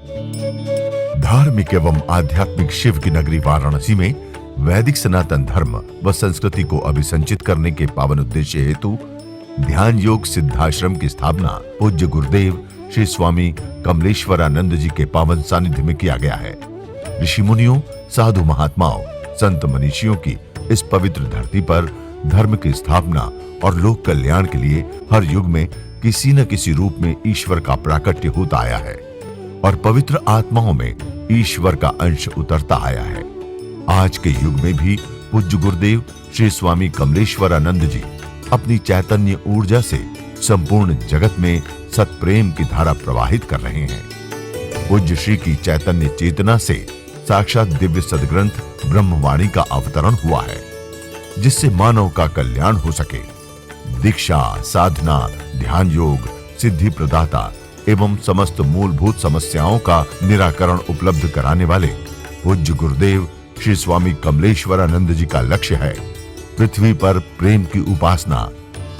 धार्मिक एवं आध्यात्मिक शिव की नगरी वाराणसी में वैदिक सनातन धर्म व संस्कृति को अभिसंचित करने के पावन उद्देश्य हेतु ध्यान योग सिद्धाश्रम की स्थापना पूज्य गुरुदेव श्री स्वामी कमलेश्वरानंद जी के पावन सानिध्य में किया गया है। ऋषि मुनियों, साधु महात्माओं, संत मनीषियों की इस पवित्र धरती पर धर्म की स्थापना और लोक कल्याण के लिए हर युग में किसी न किसी रूप में ईश्वर का प्राकट्य होता आया है और पवित्र आत्माओं में ईश्वर का अंश उतरता आया है। आज के युग में भी पूज्य गुरुदेव श्री स्वामी कमलेश्वरानंद जी अपनी चैतन्य ऊर्जा से संपूर्ण जगत में सत्प्रेम की धारा प्रवाहित कर रहे हैं। पूज्य श्री की चैतन्य चेतना से साक्षात दिव्य सदग्रंथ ब्रह्मवाणी का अवतरण हुआ है, जिससे मानव का कल्याण हो सके। दीक्षा, साधना, ध्यान योग, सिद्धि प्रदाता एवं समस्त मूलभूत समस्याओं का निराकरण उपलब्ध कराने वाले पूज्य गुरुदेव श्री स्वामी कमलेश्वरानंद जी का लक्ष्य है पृथ्वी पर प्रेम की उपासना,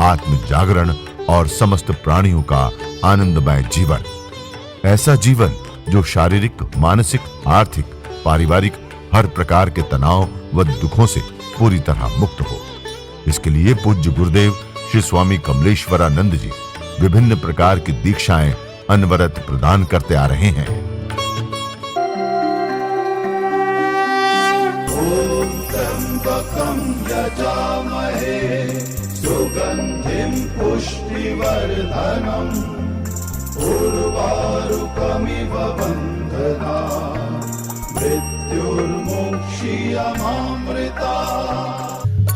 आत्म जागरण और समस्त प्राणियों का आनंदमय जीवन। ऐसा जीवन जो शारीरिक, मानसिक, आर्थिक, पारिवारिक हर प्रकार के तनाव व दुखों से पूरी तरह मुक्त हो। इसके लिए पूज्य गुरुदेव श्री स्वामी कमलेश्वरानंद जी विभिन्न प्रकार की दीक्षाएं अनवरत प्रदान करते आ रहे हैं। त्र्यंबकं यजामहे सुगंधिं पुष्टिवर्धनम् उर्वारुकमिव बन्धनात् मृत्युर्मुक्षीयमामृता।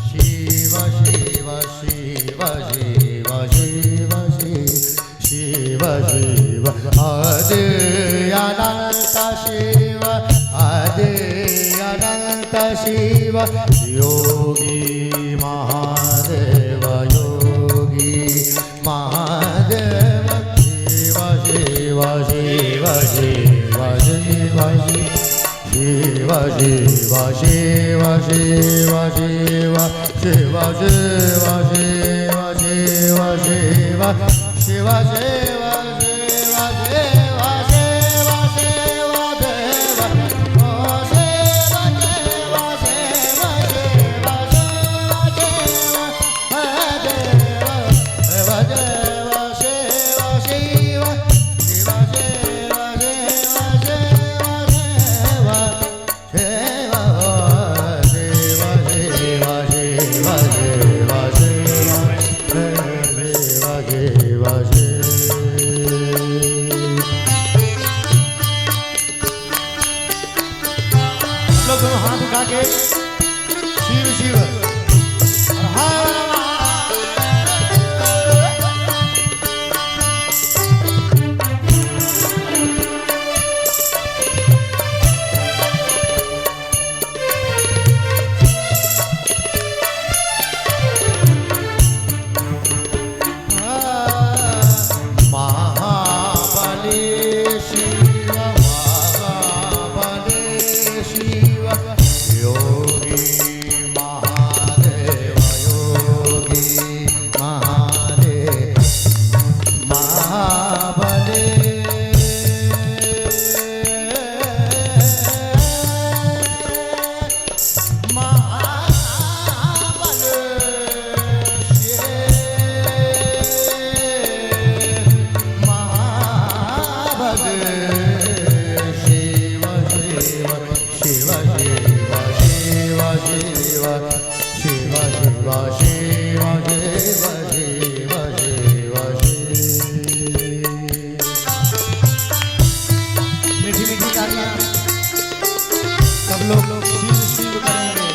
शिव शिव शिव शिव शिव शिव शिव आदि अनंत शिव आदि अनंत शिव योगी महादेव योगी महादेव शिव शिव शिव शिव शिव शिव शिव शिव शिव शिव शिव शिव शिव शिव हाथ उठा के शिव शिव सब लोग शिव शिव करेंगे।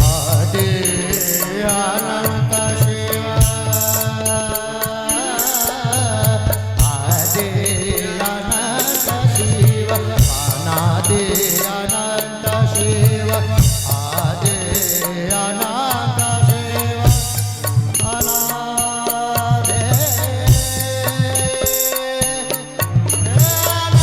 आदि अनंत शिव आदि अनंत शिव अनादि अनंत शिव आदि अनंत शिव अनादि अनंत शिव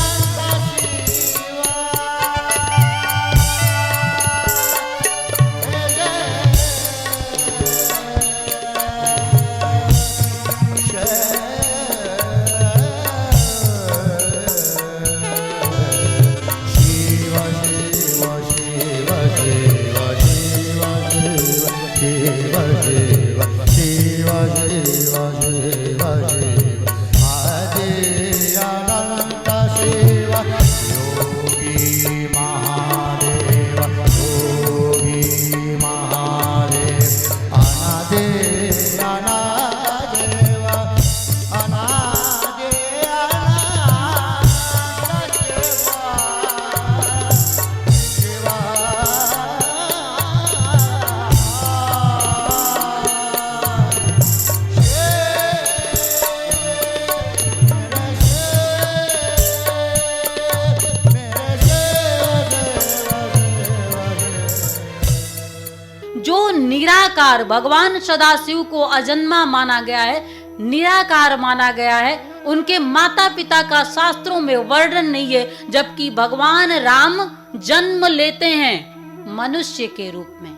निराकार भगवान सदाशिव को अजन्मा माना गया है, निराकार माना गया है, उनके माता पिता का शास्त्रों में वर्णन नहीं है, जबकि भगवान राम जन्म लेते हैं मनुष्य के रूप में,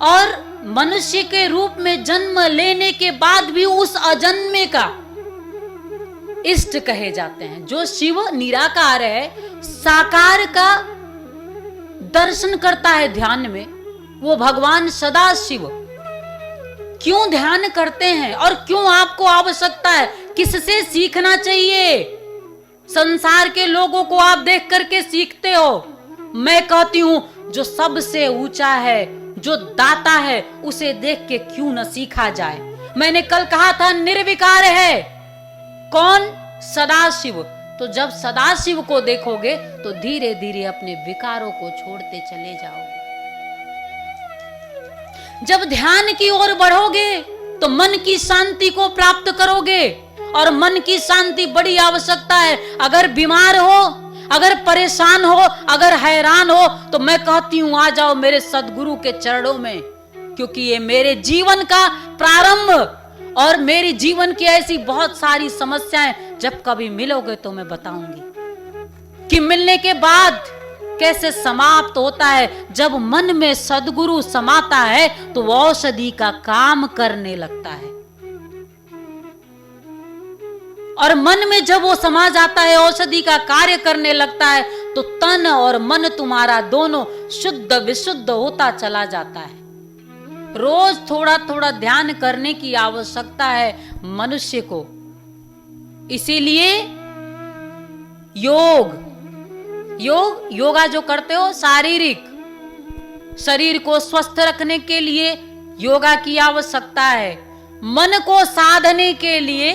और मनुष्य के रूप में जन्म लेने के बाद भी उस अजन्मे का इष्ट कहे जाते हैं। जो शिव निराकार है, साकार का दर्शन करता है ध्यान में, वो भगवान सदाशिव क्यों ध्यान करते हैं और क्यों आपको आवश्यकता है, किससे सीखना चाहिए? संसार के लोगों को आप देख करके सीखते हो। मैं कहती हूं जो सबसे ऊंचा है, जो दाता है, उसे देख के क्यों न सीखा जाए। मैंने कल कहा था निर्विकार है कौन? सदाशिव। तो जब सदाशिव को देखोगे तो धीरे धीरे अपने विकारों को छोड़ते चले जाओगे। जब ध्यान की ओर बढ़ोगे तो मन की शांति को प्राप्त करोगे, और मन की शांति बड़ी आवश्यकता है। अगर बीमार हो, अगर परेशान हो, अगर हैरान हो, तो मैं कहती हूं आ जाओ मेरे सदगुरु के चरणों में, क्योंकि ये मेरे जीवन का प्रारंभ और मेरी जीवन की ऐसी बहुत सारी समस्याएं, जब कभी मिलोगे तो मैं बताऊंगी कि मिलने के बाद कैसे समाप्त होता है। जब मन में सदगुरु समाता है तो वो औषधि का काम करने लगता है, और मन में जब वो समा जाता है, औषधि का कार्य करने लगता है, तो तन और मन तुम्हारा दोनों शुद्ध विशुद्ध होता चला जाता है। रोज थोड़ा थोड़ा ध्यान करने की आवश्यकता है मनुष्य को। इसीलिए योगा जो करते हो, शारीरिक शरीर को स्वस्थ रखने के लिए योगा की आवश्यकता है। मन को साधने के लिए,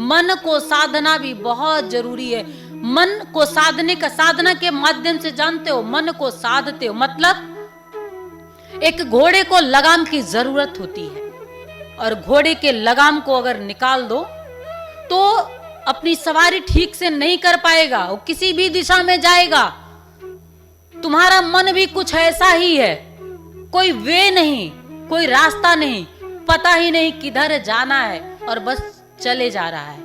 मन को साधना भी बहुत जरूरी है। मन को साधने का, साधना के माध्यम से जानते हो, मन को साधते हो, मतलब एक घोड़े को लगाम की जरूरत होती है, और घोड़े के लगाम को अगर निकाल दो तो अपनी सवारी ठीक से नहीं कर पाएगा, वो किसी भी दिशा में जाएगा। तुम्हारा मन भी कुछ ऐसा ही है, कोई वे नहीं, कोई रास्ता नहीं, पता ही नहीं किधर जाना है, और बस चले जा रहा है,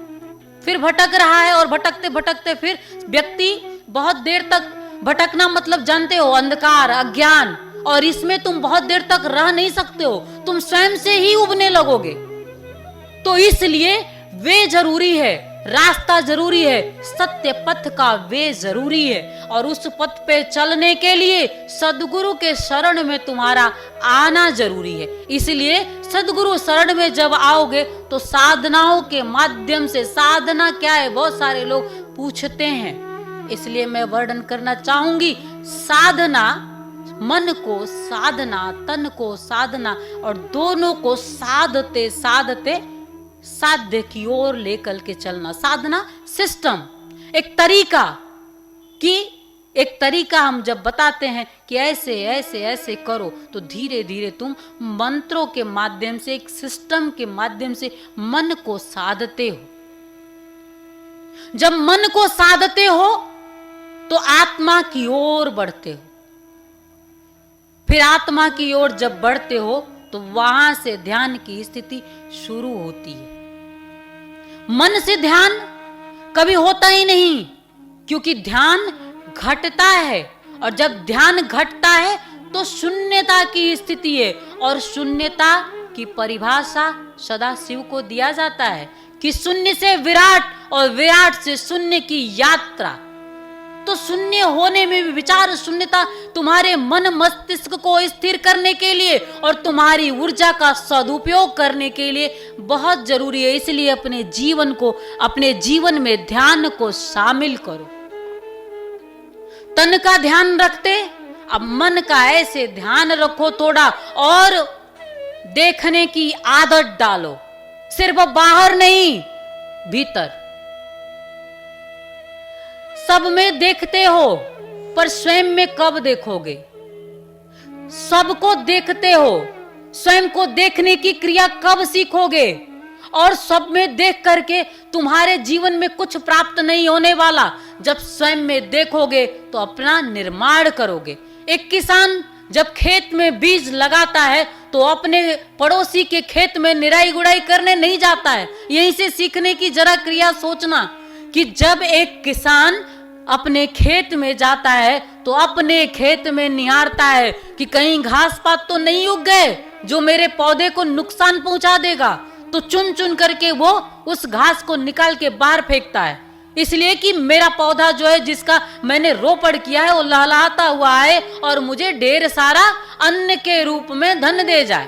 फिर भटक रहा है, और भटकते भटकते फिर व्यक्ति बहुत देर तक भटकना मतलब जानते हो अंधकार, अज्ञान, और इसमें तुम बहुत देर तक रह नहीं सकते हो, तुम स्वयं से ही उबने लगोगे। तो इसलिए वे जरूरी है, रास्ता जरूरी है, सत्य पथ का वे जरूरी है, और उस पथ पे चलने के लिए सदगुरु के शरण में तुम्हारा आना जरूरी है। इसलिए सदगुरु शरण में जब आओगे तो साधनाओं के माध्यम से, साधना क्या है बहुत सारे लोग पूछते हैं, इसलिए मैं वर्णन करना चाहूंगी। साधना, मन को साधना, तन को साधना, और दोनों को साधते साधते साध्य की ओर लेकर के चलना। साधना सिस्टम, एक तरीका, कि एक तरीका हम जब बताते हैं कि ऐसे ऐसे ऐसे करो, तो धीरे धीरे तुम मंत्रों के माध्यम से, एक सिस्टम के माध्यम से मन को साधते हो। जब मन को साधते हो तो आत्मा की ओर बढ़ते हो, फिर आत्मा की ओर जब बढ़ते हो तो वहां से ध्यान की स्थिति शुरू होती है। मन से ध्यान कभी होता ही नहीं, क्योंकि ध्यान घटता है, और जब ध्यान घटता है तो शून्यता की स्थिति है, और शून्यता की परिभाषा सदाशिव को दिया जाता है कि शून्य से विराट और विराट से शून्य की यात्रा। तो शून्य होने में भी विचार शून्यता तुम्हारे मन मस्तिष्क को स्थिर करने के लिए और तुम्हारी ऊर्जा का सदुपयोग करने के लिए बहुत जरूरी है। इसलिए अपने जीवन को, अपने जीवन में ध्यान को शामिल करो। तन का ध्यान रखते, अब मन का ऐसे ध्यान रखो थोड़ा, और देखने की आदत डालो, सिर्फ बाहर नहीं भीतर। सब में देखते हो पर स्वयं में कब देखोगे? सबको देखते हो, स्वयं को देखने की क्रिया कब सीखोगे? और सब में देख करके तुम्हारे जीवन में कुछ प्राप्त नहीं होने वाला। जब स्वयं में देखोगे तो अपना निर्माण करोगे। एक किसान जब खेत में बीज लगाता है तो अपने पड़ोसी के खेत में निराई गुड़ाई करने नहीं जाता है। यहीं से सीखने की जरा क्रिया सोचना कि जब एक किसान अपने खेत में जाता है तो अपने खेत में निहारता है कि कहीं घास पात तो नहीं उग गए जो मेरे पौधे को नुकसान पहुंचा देगा, तो चुन चुन करके वो उस घास को निकाल के बाहर फेंकता है, इसलिए कि मेरा पौधा जो है जिसका मैंने रोपण किया है वो लहलहाता हुआ है और मुझे ढेर सारा अन्न के रूप में धन दे जाए।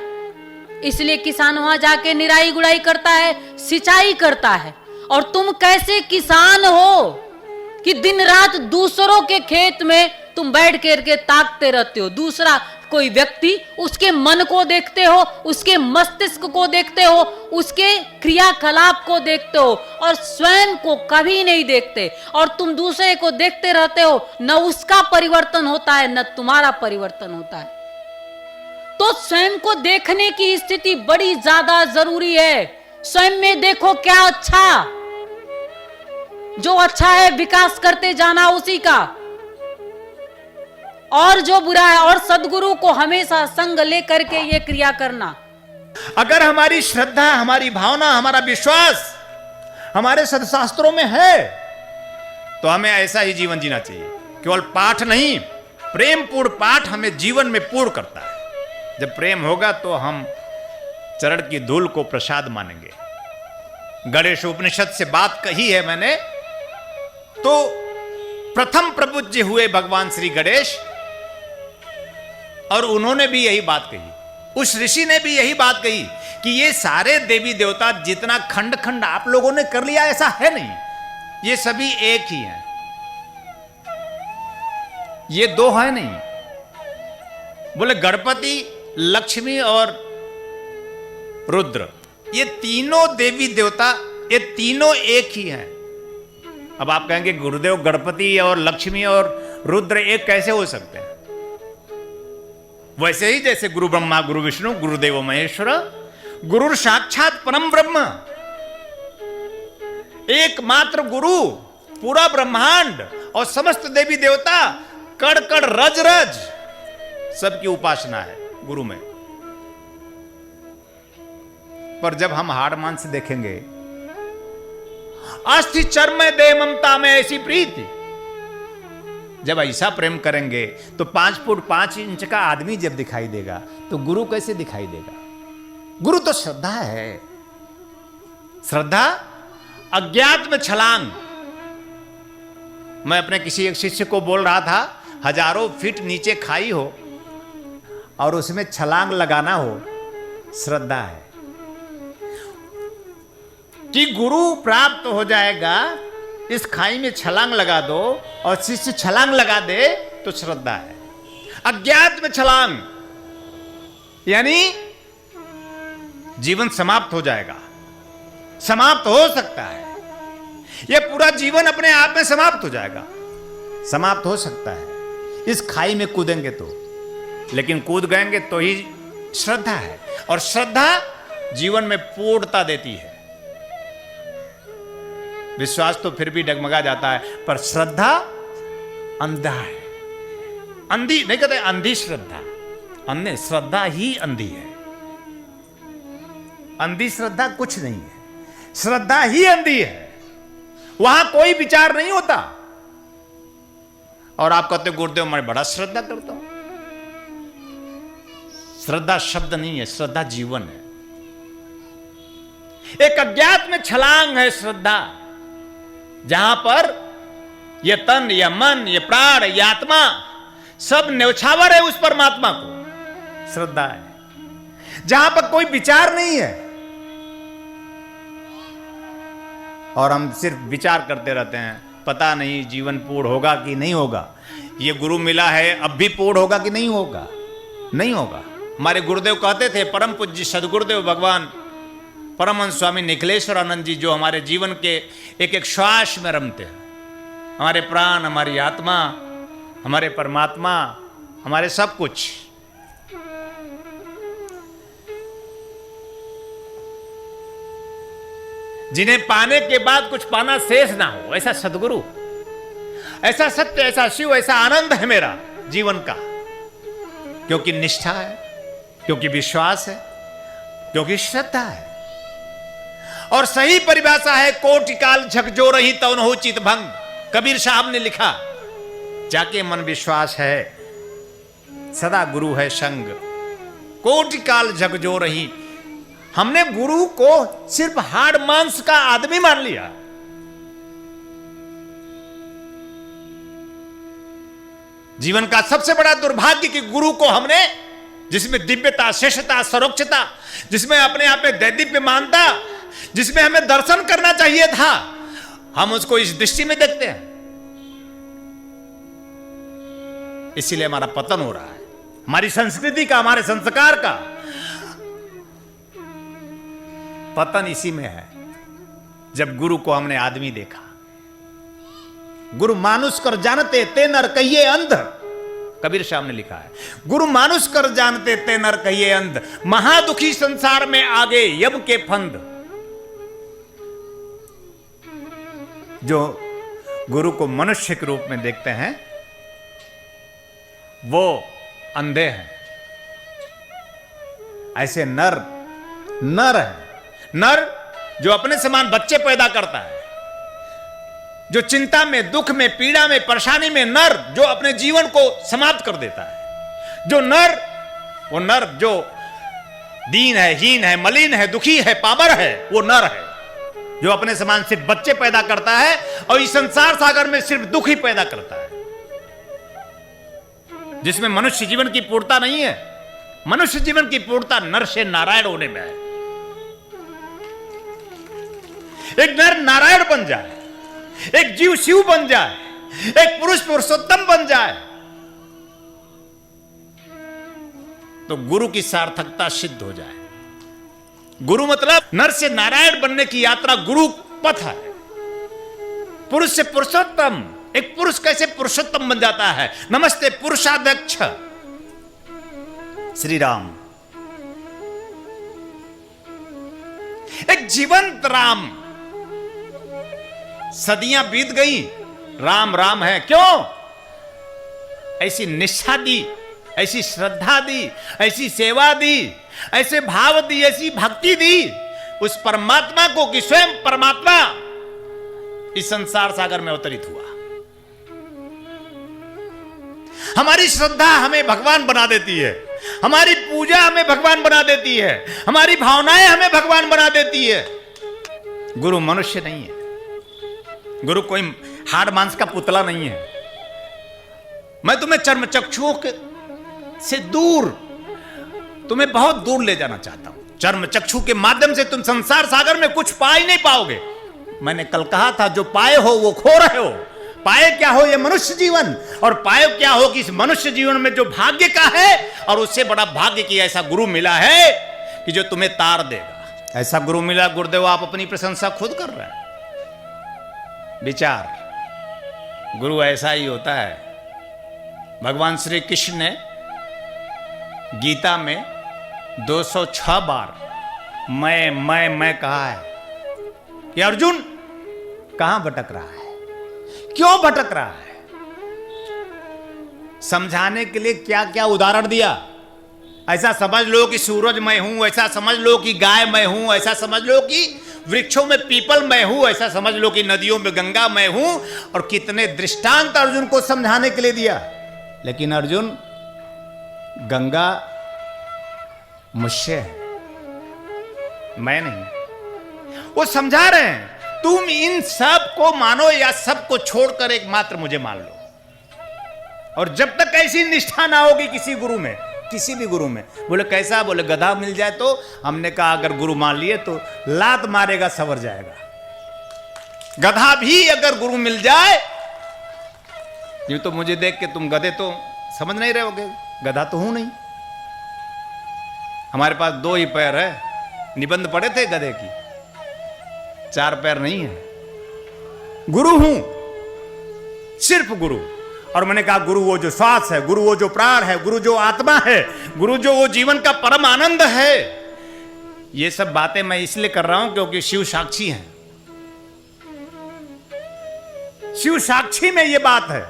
इसलिए किसान वहां जाके निराई गुड़ाई करता है, सिंचाई करता है। और तुम कैसे किसान हो कि दिन रात दूसरों के खेत में तुम बैठ करके ताकते रहते हो। दूसरा कोई व्यक्ति, उसके मन को देखते हो, उसके मस्तिष्क को देखते हो, उसके क्रियाकलाप को देखते हो और स्वयं को कभी नहीं देखते। और तुम दूसरे को देखते रहते हो, न उसका परिवर्तन होता है न तुम्हारा परिवर्तन होता है। तो स्वयं को देखने की स्थिति बड़ी ज्यादा जरूरी है। स्वयं में देखो क्या अच्छा, जो अच्छा है विकास करते जाना उसी का, और जो बुरा है, और सद्गुरु को हमेशा संग लेकर के ये क्रिया करना। अगर हमारी श्रद्धा, हमारी भावना, हमारा विश्वास हमारे सदशास्त्रों में है तो हमें ऐसा ही जीवन जीना चाहिए। केवल पाठ नहीं, प्रेम पूर्ण पाठ हमें जीवन में पूर्ण करता है। जब प्रेम होगा तो हम चरण की धूल को प्रसाद मानेंगे। गणेश उपनिषद से बात कही है मैंने, तो प्रथम प्रपूज्य हुए भगवान श्री गणेश, और उन्होंने भी यही बात कही, उस ऋषि ने भी यही बात कही कि ये सारे देवी देवता जितना खंड खंड आप लोगों ने कर लिया ऐसा है नहीं, ये सभी एक ही हैं, ये दो है नहीं। बोले गणपति, लक्ष्मी और रुद्र, ये तीनों देवी देवता, ये तीनों एक ही हैं। अब आप कहेंगे गुरुदेव गणपति और लक्ष्मी और रुद्र एक कैसे हो सकते हैं? वैसे ही जैसे गुरु ब्रह्मा गुरु विष्णु गुरुदेव महेश्वर, गुरु साक्षात परम ब्रह्म, एकमात्र गुरु, पूरा ब्रह्मांड और समस्त देवी देवता, कड़ कड़ रज रज सबकी उपासना है गुरु में। पर जब हम हाड़ मान से देखेंगे, अस्थि चर्म में दे ममता में ऐसी प्रीति, जब ऐसा प्रेम करेंगे तो 5 फुट 5 इंच का आदमी जब दिखाई देगा तो गुरु कैसे दिखाई देगा? गुरु तो श्रद्धा है। श्रद्धा अज्ञात में छलांग। मैं अपने किसी एक शिष्य को बोल रहा था, हजारों फीट नीचे खाई हो और उसमें छलांग लगाना हो, श्रद्धा है। कि गुरु प्राप्त हो जाएगा, इस खाई में छलांग लगा दो और शिष्य छलांग लगा दे तो श्रद्धा है। अज्ञात में छलांग यानी जीवन समाप्त हो जाएगा, समाप्त हो सकता है। यह पूरा जीवन अपने आप में समाप्त हो जाएगा, समाप्त हो सकता है इस खाई में कूदेंगे तो, लेकिन कूद गएंगे तो ही श्रद्धा है। और श्रद्धा जीवन में पूर्णता देती है। विश्वास तो फिर भी डगमगा जाता है, पर श्रद्धा अंधा है। अंधी नहीं कहते, अंधी श्रद्धा, अन्य श्रद्धा ही अंधी है। अंधी श्रद्धा कुछ नहीं है, श्रद्धा ही अंधी है। वहां कोई विचार नहीं होता। और आप कहते गुरुदेव मैं बड़ा श्रद्धा करता हूं। श्रद्धा शब्द नहीं है, श्रद्धा जीवन है। एक अज्ञात में छलांग है श्रद्धा, जहां पर यह तन, यह मन, यह प्राण, यह आत्मा सब न्यौछावर है उस परमात्मा को, श्रद्धा है। जहां पर कोई विचार नहीं है और हम सिर्फ विचार करते रहते हैं, पता नहीं जीवन पूर्ण होगा कि नहीं होगा, ये गुरु मिला है अब भी पूर्ण होगा कि नहीं होगा, नहीं होगा। हमारे गुरुदेव कहते थे, परम पूज्य सदगुरुदेव भगवान परमहंस स्वामी निखिलेश्वर आनंद जी, जो हमारे जीवन के एक एक श्वास में रमते हैं, हमारे प्राण, हमारी आत्मा, हमारे परमात्मा, हमारे सब कुछ। जिन्हें पाने के बाद कुछ पाना शेष ना हो, ऐसा सदगुरु, ऐसा सत्य, ऐसा शिव, ऐसा आनंद है मेरा जीवन का। क्योंकि निष्ठा है, क्योंकि विश्वास है, क्योंकि श्रद्धा है। और सही परिभाषा है कोटि काल झकझो रही तौन हो चित भंग। कबीर साहब ने लिखा, जाके मन विश्वास है सदा गुरु है संग, कोटि काल झकझो रही। हमने गुरु को सिर्फ हाड़ मांस का आदमी मान लिया। जीवन का सबसे बड़ा दुर्भाग्य कि गुरु को हमने, जिसमें दिव्यता, श्रेष्ठता, सर्वोच्चता, जिसमें अपने आप में दैदिप्य मानता, जिसमें हमें दर्शन करना चाहिए था, हम उसको इस दृष्टि में देखते हैं। इसीलिए हमारा पतन हो रहा है, हमारी संस्कृति का, हमारे संस्कार का पतन इसी में है। जब गुरु को हमने आदमी देखा। गुरु मानुष कर जानते ते नर कहिए अंध, कबीर साहब ने लिखा है, गुरु मानुष कर जानते ते नर कहिए अंध, महादुखी संसार में आगे यम के फंद। जो गुरु को मनुष्य के रूप में देखते हैं वो अंधे हैं। ऐसे नर है, नर जो अपने समान बच्चे पैदा करता है, जो चिंता में, दुख में, पीड़ा में, परेशानी में, नर जो अपने जीवन को समाप्त कर देता है। जो नर, वो नर जो दीन है, हीन है, मलिन है, दुखी है, पामर है, वो नर है जो अपने समान सिर्फ बच्चे पैदा करता है और इस संसार सागर में सिर्फ दुख ही पैदा करता है, जिसमें मनुष्य जीवन की पूर्णता नहीं है। मनुष्य जीवन की पूर्णता नर से नारायण होने में है। एक नर नारायण बन जाए, एक जीव शिव बन जाए, एक पुरुष पुरुषोत्तम बन जाए, तो गुरु की सार्थकता सिद्ध हो जाए। गुरु मतलब नर से नारायण बनने की यात्रा गुरु पथ है। पुरुष से पुरुषोत्तम, एक पुरुष कैसे पुरुषोत्तम बन जाता है। नमस्ते पुरुषाध्यक्ष श्री राम, एक जीवंत राम। सदियां बीत गई, राम राम है। क्यों? ऐसी निष्ठा दी, ऐसी श्रद्धा दी, ऐसी सेवा दी, ऐसे भाव दी, ऐसी भक्ति दी उस परमात्मा को कि स्वयं परमात्मा इस संसार सागर में अवतरित हुआ। हमारी श्रद्धा हमें भगवान बना देती है, हमारी पूजा हमें भगवान बना देती है, हमारी भावनाएं हमें भगवान बना देती है। गुरु मनुष्य नहीं है, गुरु कोई हाड़ मांस का पुतला नहीं है। मैं तुम्हें चर्म चक्षुओं से दूर, तुम्हें बहुत दूर ले जाना चाहता हूं। चर्म चक्षु के माध्यम से तुम संसार सागर में कुछ पा ही नहीं पाओगे। मैंने कल कहा था, जो पाए हो वो खो रहे हो। पाए क्या हो? ये मनुष्य जीवन। और पाए क्या हो कि इस मनुष्य जीवन में जो भाग्य का है, और उससे बड़ा भाग्य की ऐसा गुरु मिला है कि जो तुम्हें तार देगा। ऐसा गुरु मिला। गुरुदेव आप अपनी प्रशंसा खुद कर रहे हैं। विचार, गुरु ऐसा ही होता है। भगवान श्री कृष्ण ने गीता में 206 बार मैं कहा है कि अर्जुन कहां भटक रहा है, क्यों भटक रहा है। समझाने के लिए क्या क्या उदाहरण दिया। ऐसा समझ लो कि सूरज मैं हूं, ऐसा समझ लो कि गाय मैं हूं, ऐसा समझ लो कि वृक्षों में पीपल मैं हूं, ऐसा समझ लो कि नदियों में गंगा मैं हूं। और कितने दृष्टांत अर्जुन को समझाने के लिए दिया। लेकिन अर्जुन, गंगा मुझसे है, मैं नहीं। वो समझा रहे हैं तुम इन सब को मानो या सब को छोड़कर एकमात्र मुझे मान लो। और जब तक ऐसी निष्ठा ना होगी किसी गुरु में, किसी भी गुरु में। बोले कैसा? बोले गधा मिल जाए तो। हमने कहा अगर गुरु मान लिए तो लात मारेगा सवर जाएगा। गधा भी अगर गुरु मिल जाए, यूं तो मुझे देख के तुम गधे तो समझ नहीं रहे होगे, गधा तो हूं नहीं। हमारे पास 2 ही पैर है। निबंध पढ़े थे गधे की, 4 पैर नहीं है। गुरु हूं, सिर्फ गुरु। और मैंने कहा गुरु वो जो श्वास है, गुरु वो जो प्राण है, गुरु जो आत्मा है, गुरु जो वो जीवन का परम आनंद है। ये सब बातें मैं इसलिए कर रहा हूं क्योंकि शिव साक्षी हैं। शिव साक्षी में ये बात है।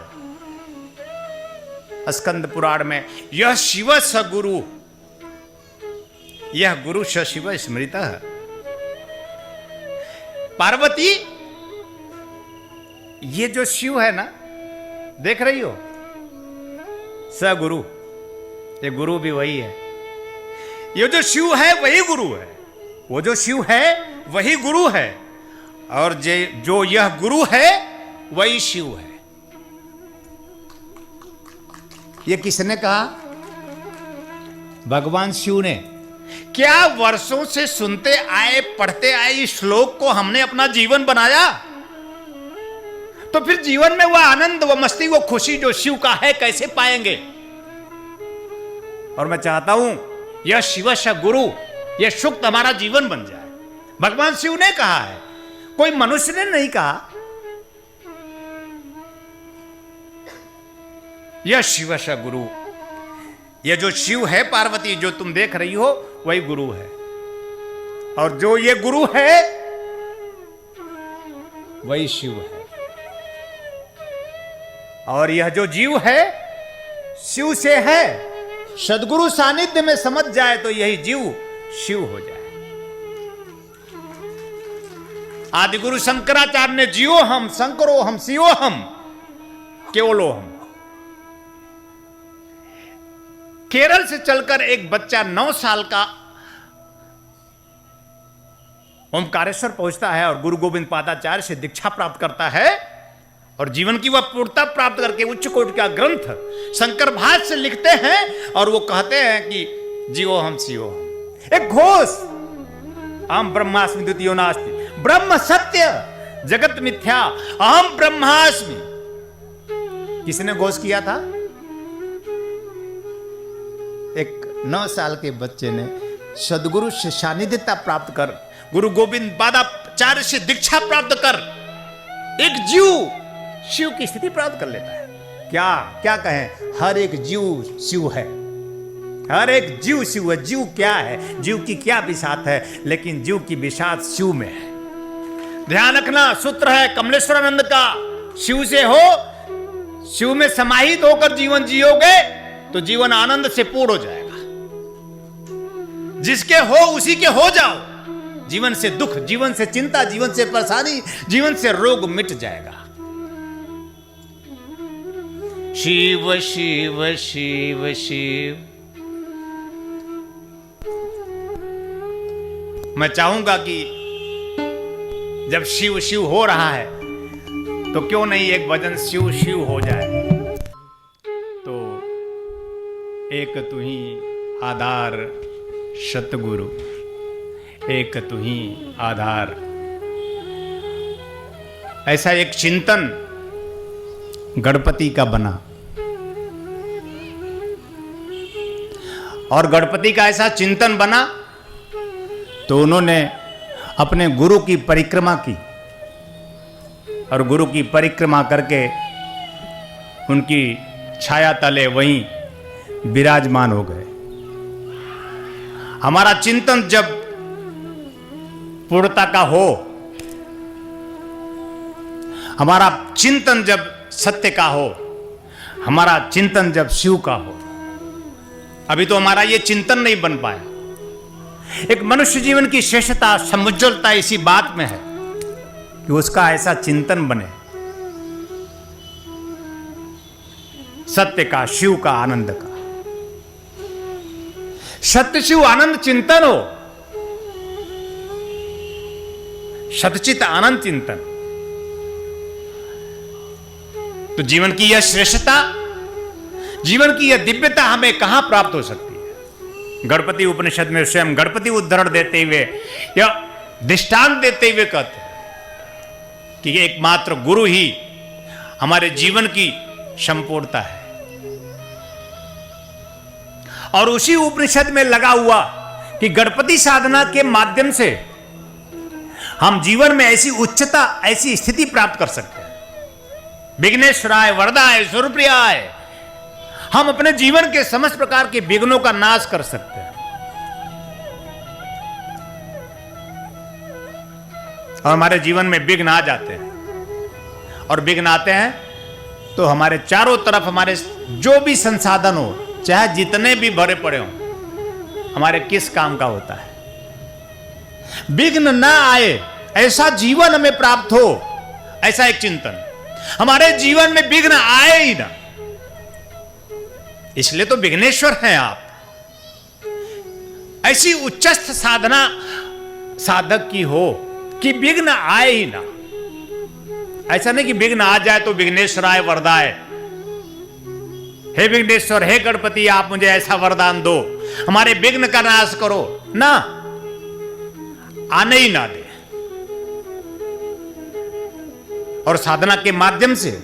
स्कंद पुराण में, यह शिव स गुरु, यह गुरु स शिव स्मृतः। पार्वती, ये जो शिव है ना, देख रही हो, स गुरु, ये गुरु भी वही है। ये जो शिव है वही गुरु है, वो जो शिव है वही गुरु है, और जो यह गुरु है वही शिव है। ये किसने कहा? भगवान शिव ने। क्या वर्षों से सुनते आए, पढ़ते आए इस श्लोक को हमने अपना जीवन बनाया? तो फिर जीवन में वह आनंद, वह मस्ती, वो खुशी जो शिव का है कैसे पाएंगे? और मैं चाहता हूं यह शिव स गुरु, यह सूक्त हमारा जीवन बन जाए। भगवान शिव ने कहा है, कोई मनुष्य ने नहीं कहा। यह शिव स गुरु, यह जो शिव है पार्वती, जो तुम देख रही हो वही गुरु है, और जो ये गुरु है वही शिव है। और यह जो जीव है शिव से है। सदगुरु सानिध्य में समझ जाए तो यही जीव शिव हो जाए। आदिगुरु शंकराचार्य ने जियो हम शंकरो हम शिवो हम केवलो हम। केरल से चलकर एक बच्चा 9 साल का ओमकारेश्वर पहुंचता है और गुरु गोविंद पादाचार्य से दीक्षा प्राप्त करता है, और जीवन की वह पूर्णता प्राप्त करके उच्च कोटि का ग्रंथ शंकर भाष्य से लिखते हैं, और वो कहते हैं कि जीवो हम शिवो हम। एक घोष, अहम ब्रह्मास्मि द्वितीयो नास्ति, ब्रह्म सत्य जगत मिथ्या, अहम ब्रह्मास्मि। किसने घोष किया था? एक 9 साल के बच्चे ने सदगुरु से सानिध्यता प्राप्त कर, गुरु गोविंद पादाचार्य से दीक्षा प्राप्त कर, एक जीव शिव की स्थिति प्राप्त कर लेता है। क्या क्या कहें, हर एक जीव शिव है, हर एक जीव शिव है। जीव क्या है, जीव की क्या बिसात है, लेकिन जीव की बिसात शिव में है। ध्यान रखना, सूत्र है कमलेश्वरानंद का, शिव से हो, शिव में समाहित होकर जीवन जियोगे तो जीवन आनंद से पूर्ण हो जाएगा। जिसके हो उसी के हो जाओ, जीवन से दुख, जीवन से चिंता, जीवन से परेशानी, जीवन से रोग मिट जाएगा। शिव शिव शिव शिव। मैं चाहूंगा कि जब शिव शिव हो रहा है तो क्यों नहीं एक भजन शिव शिव हो जाए। तो एक तू ही आधार सतगुरु, एक तू ही आधार, ऐसा एक चिंतन गणपति का बना। और गणपति का ऐसा चिंतन बना तो उन्होंने अपने गुरु की परिक्रमा की, और गुरु की परिक्रमा करके उनकी छाया तले वहीं विराजमान हो गए। हमारा चिंतन जब पूर्णता का हो, हमारा चिंतन जब सत्य का हो, हमारा चिंतन जब शिव का हो। अभी तो हमारा ये चिंतन नहीं बन पाया। एक मनुष्य जीवन की श्रेष्ठता, समुज्ज्वलता इसी बात में है कि उसका ऐसा चिंतन बने, सत्य का, शिव का, आनंद का। सत्य शिव आनंद चिंतन हो, सतचित आनंद चिंतन, तो जीवन की यह श्रेष्ठता, जीवन की यह दिव्यता हमें कहां प्राप्त हो सकती है। गणपति उपनिषद में स्वयं गणपति उद्धरण देते हुए, यह दृष्टांत देते हुए कहते हैं कि एकमात्र गुरु ही हमारे जीवन की संपूर्णता है। और उसी उपनिषद में लगा हुआ कि गणपति साधना के माध्यम से हम जीवन में ऐसी उच्चता, ऐसी स्थिति प्राप्त कर सकते हैं। विघ्नेश्वराय वरदाय सुरप्रियाय, हम अपने जीवन के समस्त प्रकार के विघ्नों का नाश कर सकते हैं। और हमारे जीवन में विघ्न आ जाते हैं, और विघ्न आते हैं तो हमारे चारों तरफ हमारे जो भी संसाधन हो, चाहे जितने भी भरे पड़े हो, हमारे किस काम का होता है? विघ्न ना आए ऐसा जीवन हमें प्राप्त हो, ऐसा एक चिंतन। हमारे जीवन में विघ्न आए ही ना, इसलिए तो विघ्नेश्वर हैं आप। ऐसी उच्चस्थ साधना साधक की हो कि विघ्न आए ही ना। ऐसा नहीं कि विघ्न आ जाए तो विघ्नेश्वराय वरदाय, हे विघ्नेश्वर, हे गणपति, आप मुझे ऐसा वरदान दो, हमारे विघ्न का नाश करो, ना, आने ही ना दे। और साधना के माध्यम से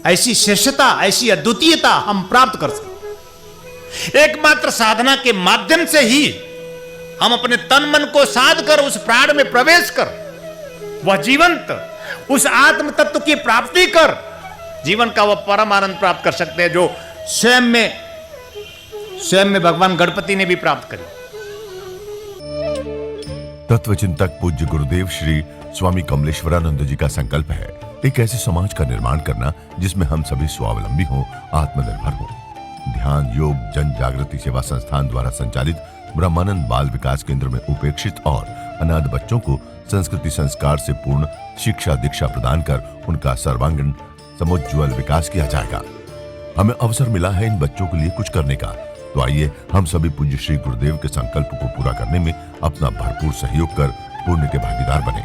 ऐसी श्रेष्ठता, ऐसी अद्वितीयता हम प्राप्त कर सकते। एकमात्र साधना के माध्यम से ही हम अपने तन मन को साध कर उस प्राण में प्रवेश कर, वह जीवंत उस आत्म तत्व की प्राप्ति कर जीवन का वह परम आनंद प्राप्त कर सकते हैं, जो स्वयं में भगवान गणपति ने भी प्राप्त करी। तत्वचिंतक पूज्य गुरुदेव श्री स्वामी कमलेश्वरानंद जी का संकल्प है एक ऐसे समाज का निर्माण करना जिसमें हम सभी स्वावलंबी हों, आत्मनिर्भर हों। ध्यान योग जन जागृति सेवा संस्थान द्वारा संचालित ब्रह्मानंद बाल विकास केंद्र में उपेक्षित और अनाथ बच्चों को संस्कृति संस्कार से पूर्ण शिक्षा दीक्षा प्रदान कर उनका सर्वांगीण समुज्ज्वल विकास किया जाएगा। हमें अवसर मिला है इन बच्चों के लिए कुछ करने का, तो आइए हम सभी पूज्य श्री गुरुदेव के संकल्प को पूरा करने में अपना भरपूर सहयोग कर पुण्य के भागीदार बने।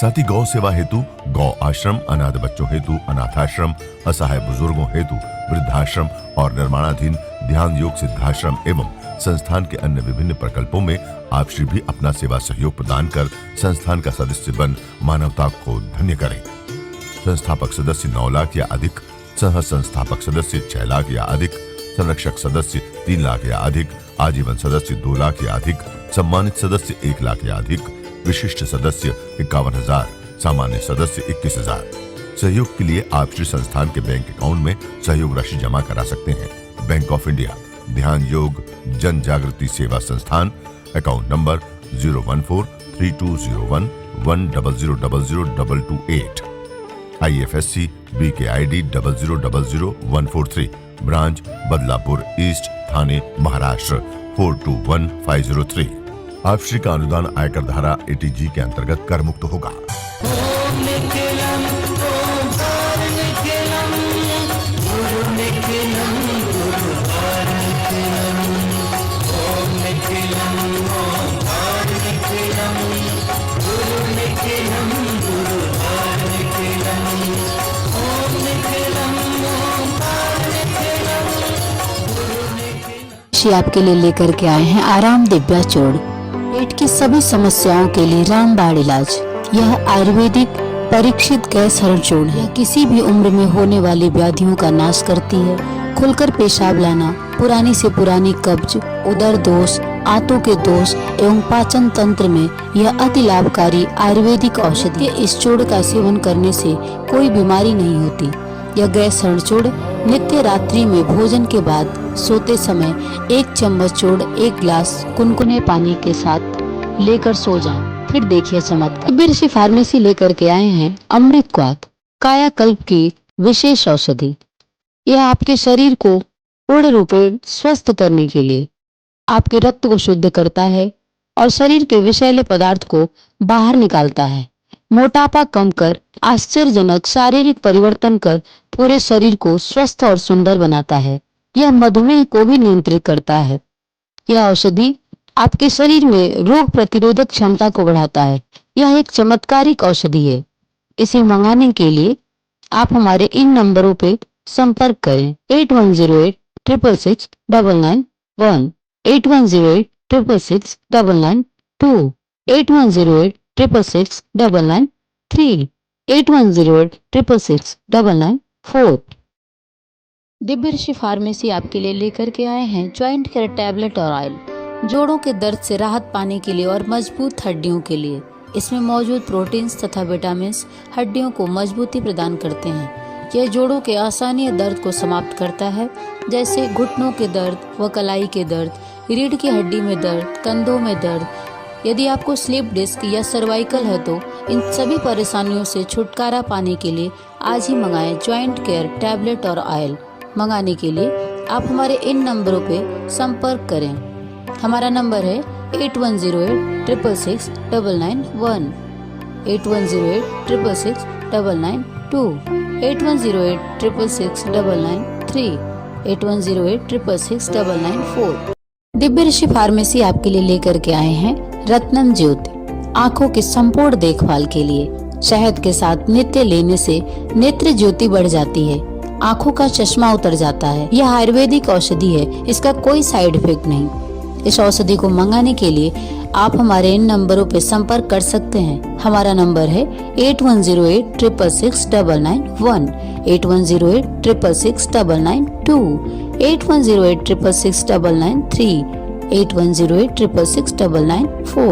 साथ ही गौ सेवा हेतु गौ आश्रम, अनाथ बच्चों हेतु अनाथाश्रम, असहाय बुजुर्गों हेतु वृद्धाश्रम और निर्माणाधीन ध्यान योग सिद्धाश्रम एवं संस्थान के अन्य विभिन्न प्रकल्पों में आप श्री भी अपना सेवा सहयोग प्रदान कर संस्थान का सदस्य बन मानवता को धन्य करें। संस्थापक सदस्य 9 लाख या अधिक, सह संस्थापक सदस्य 6 लाख या अधिक, संरक्षक सदस्य 3 लाख या अधिक, आजीवन सदस्य 2 लाख या अधिक, सम्मानित सदस्य 1 लाख या अधिक, विशिष्ट सदस्य 51,000, सामान्य सदस्य 21,000। सहयोग के लिए आप श्री संस्थान के बैंक अकाउंट में सहयोग राशि जमा करा सकते हैं। बैंक ऑफ इंडिया ध्यान योग जन Jagriti Seva Sansthan, account number 014320110002228, IFSC BKID 0000143, branch Badlapur east, Thane Maharashtra 421503। आप श्री का अनुदान आयकर धारा 80G के अंतर्गत कर मुक्त होगा। आपके लिए लेकर के आए हैं आराम दिव्या चूर्ण। पेट की सभी समस्याओं के लिए रामबाण इलाज। यह आयुर्वेदिक परीक्षित गैस हरण चूर्ण है। किसी भी उम्र में होने वाली व्याधियों का नाश करती है। खुलकर पेशाब लाना, पुरानी से पुरानी कब्ज, उदर दोष, आंतों के दोष एवं पाचन तंत्र में यह अति लाभकारी आयुर्वेदिक औषधि है। इस चूर्ण का सेवन करने से कोई बीमारी नहीं होती। यह गैस हरण चूर्ण नित्य रात्रि में भोजन के बाद सोते समय 1 चम्मच चूर्ण 1 गिलास कुनकुने पानी के साथ लेकर सो जाएं। फिर देखिए चमत्कार। ऋषि फार्मेसी लेकर के आए हैं अमृत क्वाथ, कायाकल्प की विशेष औषधि। यह आपके शरीर को पूर्ण रूप में स्वस्थ करने के लिए आपके रक्त को शुद्ध करता है और शरीर के विषैले पदार्थ को बाहर निकालता है। मोटापा कम कर आश्चर्यजनक शारीरिक परिवर्तन कर पूरे शरीर को स्वस्थ और सुंदर बनाता है। यह मधुमेह को भी नियंत्रित करता है। यह औषधि आपके शरीर में रोग प्रतिरोधक क्षमता को बढ़ाता है। यह एक चमत्कारिक औषधि है। इसे मंगाने के लिए आप हमारे इन नंबरों पे संपर्क करें। 8108666991, 8108666992, 8108666993, 8108666994। दिव्य ऋषि फार्मेसी आपके लिए लेकर के आए हैं ज्वाइंट केयर टैबलेट और ऑयल। जोड़ों के दर्द से राहत पाने के लिए और मजबूत हड्डियों के लिए इसमें मौजूद प्रोटीन्स तथा विटामिन्स हड्डियों को मजबूती प्रदान करते हैं। यह जोड़ों के असहनीय दर्द को समाप्त करता है, जैसे घुटनों के दर्द व कलाई के दर्द, रीढ़ की हड्डी में दर्द, कंधों में दर्द। यदि आपको स्लिप डिस्क या सर्वाइकल है तो इन सभी परेशानियों से छुटकारा पाने के लिए आज ही मंगाएं ज्वाइंट केयर टैबलेट और ऑयल। मंगाने के लिए आप हमारे इन नंबरों पे संपर्क करें। हमारा नंबर है 8108666991, 8108666992, 8108666993, 8108666994। दिव्य ऋषि फार्मेसी आपके लिए लेकर के आए हैं रत्नम ज्योति, आँखों की संपूर्ण देखभाल के लिए। शहद के साथ नित्य लेने से नेत्र ज्योति बढ़ जाती है, आँखों का चश्मा उतर जाता है। यह आयुर्वेदिक औषधि है, इसका कोई साइड इफेक्ट नहीं। इस औषधि को मंगाने के लिए आप हमारे इन नंबरों पर संपर्क कर सकते हैं। हमारा नंबर है 8108666991, 8108666992, 8108666993, 8108666994।